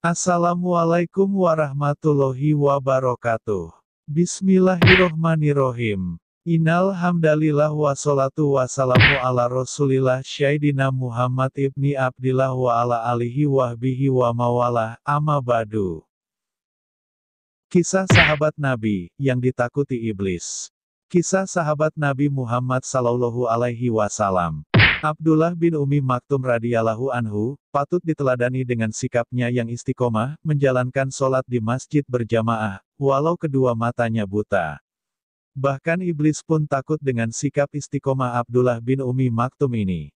Assalamualaikum warahmatullahi wabarakatuh. Bismillahirrohmanirrohim. Innal hamdalillah wassalatu wassalamu ala rasulillah Syaidina Muhammad ibni Abdillah wa ala alihi wahbihi wa mawalah, amma ba'du. Kisah sahabat Nabi, yang ditakuti iblis. Kisah sahabat Nabi Muhammad Sallallahu Alaihi Wasallam. Abdullah bin Umi Maktum radhiyallahu anhu, patut diteladani dengan sikapnya yang istiqomah, menjalankan sholat di masjid berjamaah, walau kedua matanya buta. Bahkan iblis pun takut dengan sikap istiqomah Abdullah bin Umi Maktum ini.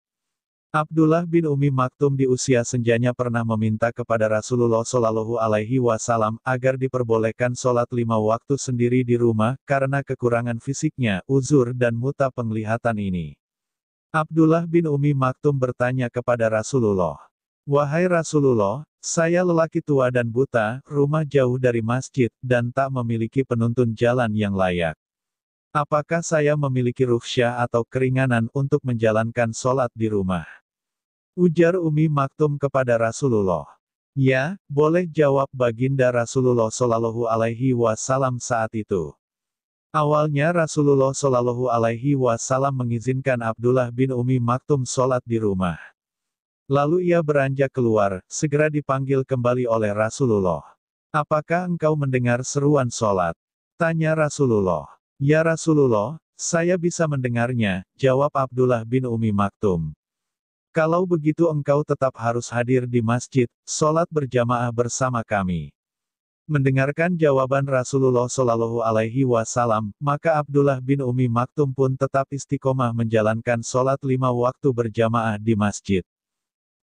Abdullah bin Umi Maktum di usia senjanya pernah meminta kepada Rasulullah Shallallahu Alaihi Wasallam agar diperbolehkan sholat 5 waktu sendiri di rumah, karena kekurangan fisiknya, uzur dan muta penglihatan ini. Abdullah bin Umi Maktum bertanya kepada Rasulullah, "Wahai Rasulullah, saya lelaki tua dan buta, rumah jauh dari masjid, dan tak memiliki penuntun jalan yang layak. Apakah saya memiliki rukhsyah atau keringanan untuk menjalankan sholat di rumah?" Ujar Umi Maktum kepada Rasulullah. "Ya, boleh," jawab baginda Rasulullah Shallallahu Alaihi Wasallam saat itu. Awalnya Rasulullah Shallallahu Alaihi Wasallam mengizinkan Abdullah bin Umi Maktum sholat di rumah. Lalu ia beranjak keluar, segera dipanggil kembali oleh Rasulullah. "Apakah engkau mendengar seruan sholat?" tanya Rasulullah. "Ya Rasulullah, saya bisa mendengarnya," jawab Abdullah bin Umi Maktum. "Kalau begitu engkau tetap harus hadir di masjid, sholat berjamaah bersama kami." Mendengarkan jawaban Rasulullah Shallallahu Alaihi Wasallam, maka Abdullah bin Umi Maktum pun tetap istiqomah menjalankan sholat 5 waktu berjamaah di masjid.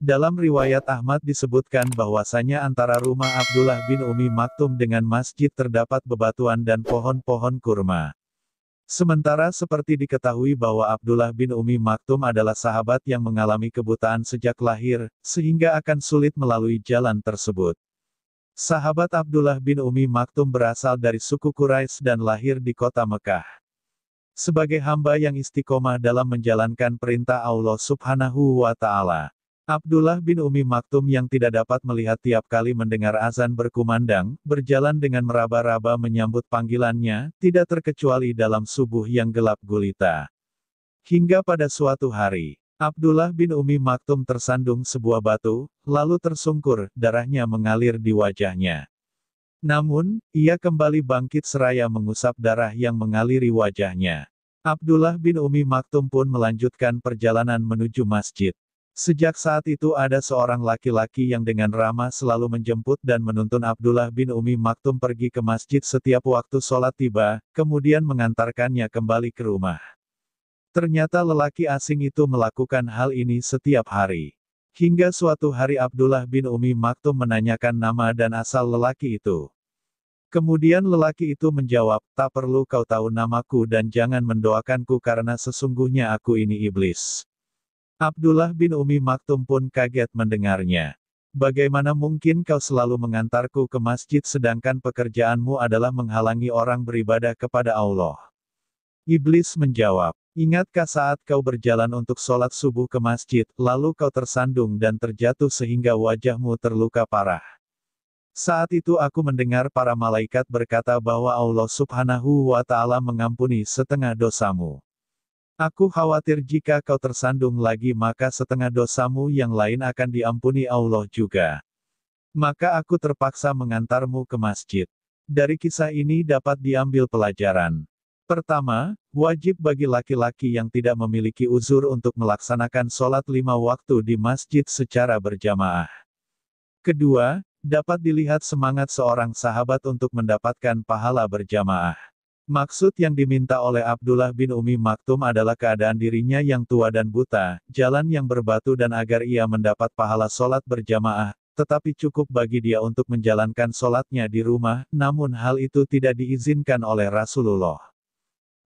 Dalam riwayat Ahmad disebutkan bahwasanya antara rumah Abdullah bin Umi Maktum dengan masjid terdapat bebatuan dan pohon-pohon kurma. Sementara seperti diketahui bahwa Abdullah bin Umi Maktum adalah sahabat yang mengalami kebutaan sejak lahir, sehingga akan sulit melalui jalan tersebut. Sahabat Abdullah bin Umi Maktum berasal dari suku Quraisy dan lahir di kota Mekah. Sebagai hamba yang istiqomah dalam menjalankan perintah Allah Subhanahu wa Ta'ala, Abdullah bin Umi Maktum yang tidak dapat melihat tiap kali mendengar azan berkumandang, berjalan dengan meraba-raba menyambut panggilannya, tidak terkecuali dalam subuh yang gelap gulita. Hingga pada suatu hari, Abdullah bin Umi Maktum tersandung sebuah batu, lalu tersungkur, darahnya mengalir di wajahnya. Namun, ia kembali bangkit seraya mengusap darah yang mengaliri wajahnya. Abdullah bin Umi Maktum pun melanjutkan perjalanan menuju masjid. Sejak saat itu ada seorang laki-laki yang dengan ramah selalu menjemput dan menuntun Abdullah bin Umi Maktum pergi ke masjid setiap waktu sholat tiba, kemudian mengantarkannya kembali ke rumah. Ternyata lelaki asing itu melakukan hal ini setiap hari. Hingga suatu hari Abdullah bin Umi Maktum menanyakan nama dan asal lelaki itu. Kemudian lelaki itu menjawab, "Tak perlu kau tahu namaku dan jangan mendoakanku karena sesungguhnya aku ini iblis." Abdullah bin Umi Maktum pun kaget mendengarnya. "Bagaimana mungkin kau selalu mengantarku ke masjid sedangkan pekerjaanmu adalah menghalangi orang beribadah kepada Allah?" Iblis menjawab, "Ingatkah saat kau berjalan untuk sholat subuh ke masjid, lalu kau tersandung dan terjatuh sehingga wajahmu terluka parah? Saat itu aku mendengar para malaikat berkata bahwa Allah Subhanahu wa Ta'ala mengampuni setengah dosamu. Aku khawatir jika kau tersandung lagi maka setengah dosamu yang lain akan diampuni Allah juga. Maka aku terpaksa mengantarmu ke masjid." Dari kisah ini dapat diambil pelajaran. Pertama, wajib bagi laki-laki yang tidak memiliki uzur untuk melaksanakan sholat 5 waktu di masjid secara berjamaah. Kedua, dapat dilihat semangat seorang sahabat untuk mendapatkan pahala berjamaah. Maksud yang diminta oleh Abdullah bin Umi Maktum adalah keadaan dirinya yang tua dan buta, jalan yang berbatu dan agar ia mendapat pahala sholat berjamaah, tetapi cukup bagi dia untuk menjalankan sholatnya di rumah, namun hal itu tidak diizinkan oleh Rasulullah.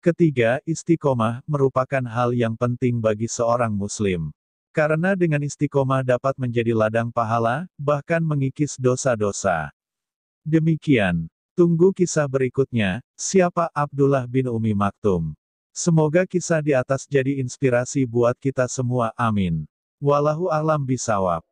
Ketiga, istiqomah merupakan hal yang penting bagi seorang muslim. Karena dengan istiqomah dapat menjadi ladang pahala, bahkan mengikis dosa-dosa. Demikian. Tunggu kisah berikutnya, siapa Abdullah bin Umi Maktum. Semoga kisah di atas jadi inspirasi buat kita semua, amin. Wallahu a'lam bishawab.